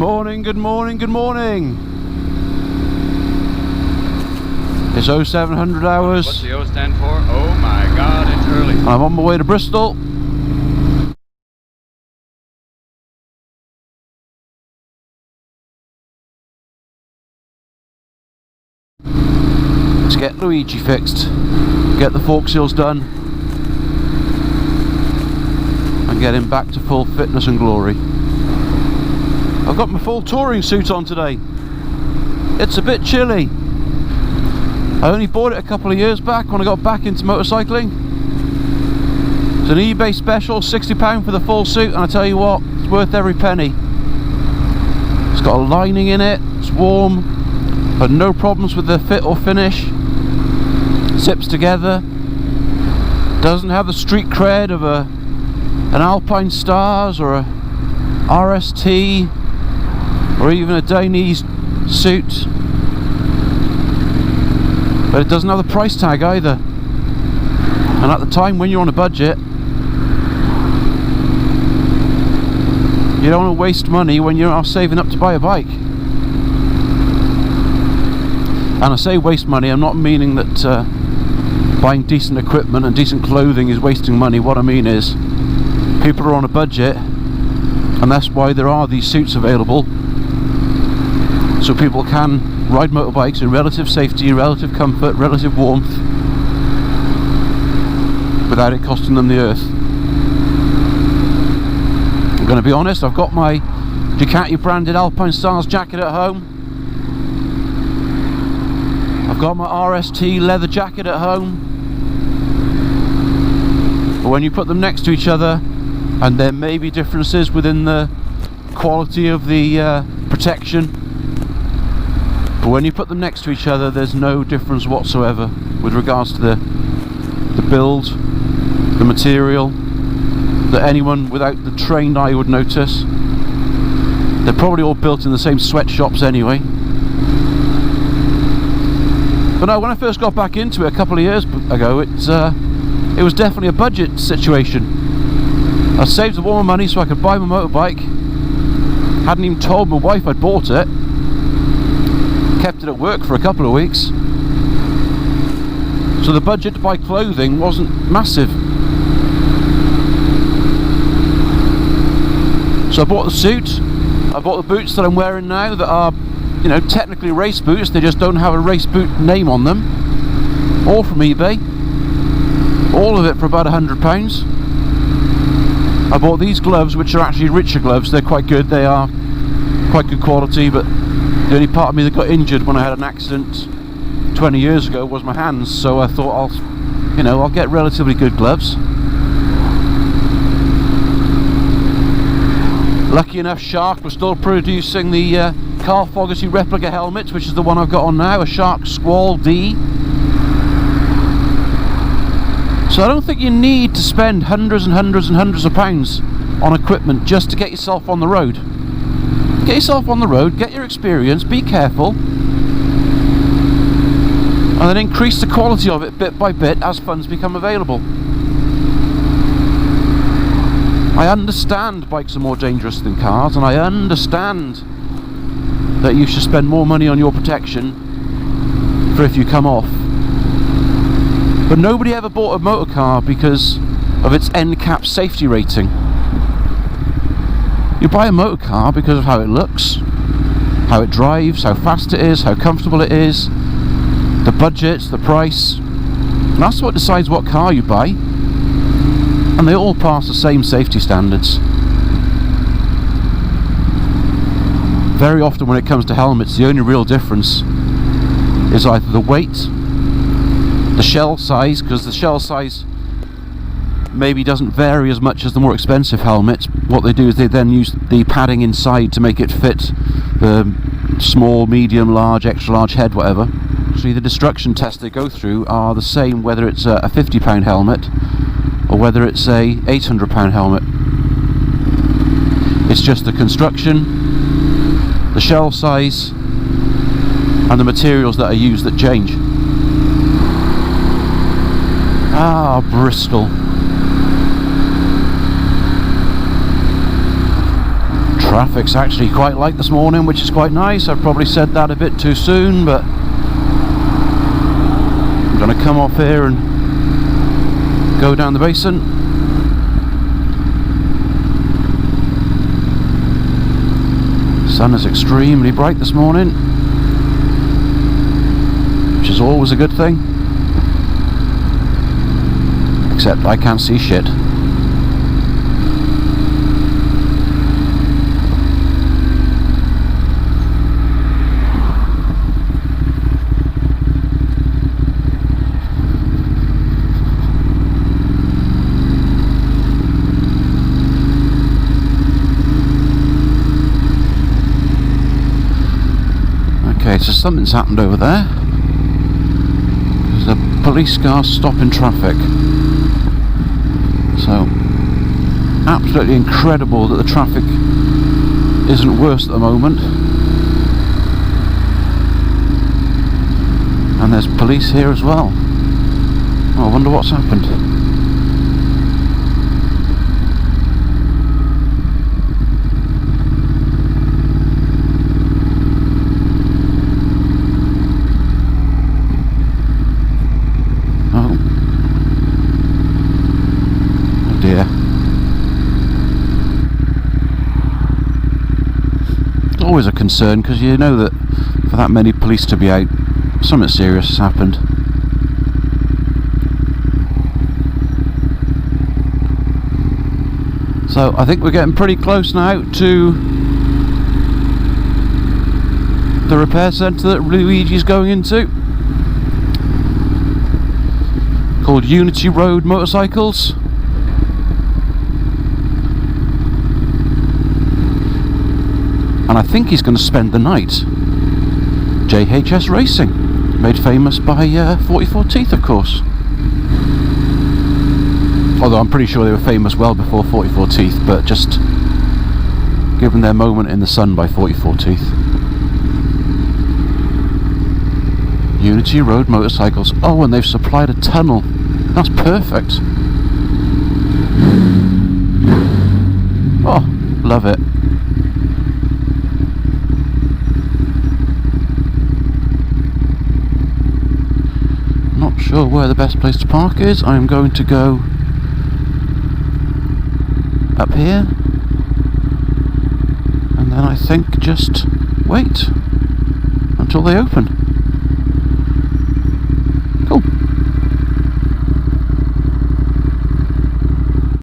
morning, good morning, good morning. It's 0700 hours. What's the O stand for? Oh my god, it's early. I'm on my way to Bristol. Let's get Luigi fixed, get the fork seals done, and get him back to full fitness and glory. I've got my full touring suit on today. It's a bit chilly. I only bought it a couple of years back when I got back into motorcycling. It's an eBay special, £60 for the full suit, and I tell you what, it's worth every penny. It's got a lining in it, it's warm, but no problems with the fit or finish. Zips together. Doesn't have the street cred of an Alpine Stars or a RST or even a Dainese suit. But it doesn't have the price tag either. And at the time when you're on a budget, you don't want to waste money when you're saving up to buy a bike. And I say waste money, I'm not meaning that buying decent equipment and decent clothing is wasting money. What I mean is, people are on a budget, and that's why there are these suits available, so people can ride motorbikes in relative safety, relative comfort, relative warmth, without it costing them the earth. I'm going to be honest, I've got my Ducati branded Alpine Stars jacket at home. I've got my RST leather jacket at home. But when you put them next to each other, and there may be differences within the quality of the protection, but when you put them next to each other, there's no difference whatsoever with regards to the build, the material, that anyone without the trained eye would notice. They're probably all built in the same sweatshops anyway. But no, when I first got back into it a couple of years ago, it was definitely a budget situation. I saved up all my money so I could buy my motorbike. Hadn't even told my wife I'd bought it. Kept it at work for a couple of weeks. So the budget to buy clothing wasn't massive. So I bought the suit. I bought the boots that I'm wearing now that are, you know, technically race boots. They just don't have a race boot name on them. All from eBay. All of it for about £100. I bought these gloves, which are actually richer gloves. They're quite good. They are quite good quality, but the only part of me that got injured when I had an accident 20 years ago was my hands. So I thought I'll get relatively good gloves. Lucky enough, Shark was still producing the Car Fogarty replica helmet, which is the one I've got on now, a Shark Squall D. So I don't think you need to spend hundreds and hundreds and hundreds of pounds on equipment just to get yourself on the road. Get yourself on the road, get your experience, be careful, and then increase the quality of it bit by bit as funds become available. I understand bikes are more dangerous than cars, and I understand that you should spend more money on your protection for if you come off. But nobody ever bought a motor car because of its NCAP safety rating. You buy a motor car because of how it looks, how it drives, how fast it is, how comfortable it is, the budget, the price. And that's what decides what car you buy. And they all pass the same safety standards. Very often when it comes to helmets, the only real difference is either the weight, the shell size, because the shell size maybe doesn't vary as much as the more expensive helmets. What they do is they then use the padding inside to make it fit the small, medium, large, extra large head, whatever. So the destruction tests they go through are the same whether it's a £50 helmet or whether it's a £800 helmet. It's just the construction, the shell size, and the materials that are used that change. Ah, Bristol. Traffic's actually quite light this morning, which is quite nice. I've probably said that a bit too soon, but I'm going to come off here and go down the basin. Sun is extremely bright this morning, which is always a good thing, except I can't see shit. Okay, so something's happened over there. There's a police car stopping traffic. So, absolutely incredible that the traffic isn't worse at the moment. And there's police here as well. Oh, I wonder what's happened. Always a concern, because you know that for that many police to be out, something serious has happened. So I think we're getting pretty close now to the repair centre that Luigi's going into, called Unity Road Motorcycles. And I think he's going to spend the night. JHS Racing, made famous by 44 Teeth, of course. Although I'm pretty sure they were famous well before 44 Teeth, but just given their moment in the sun by 44 Teeth. Unity Road Motorcycles. Oh, and they've supplied a tunnel. That's perfect. Oh, love it. Not sure where the best place to park is. I'm going to go up here, and then I think just wait until they open.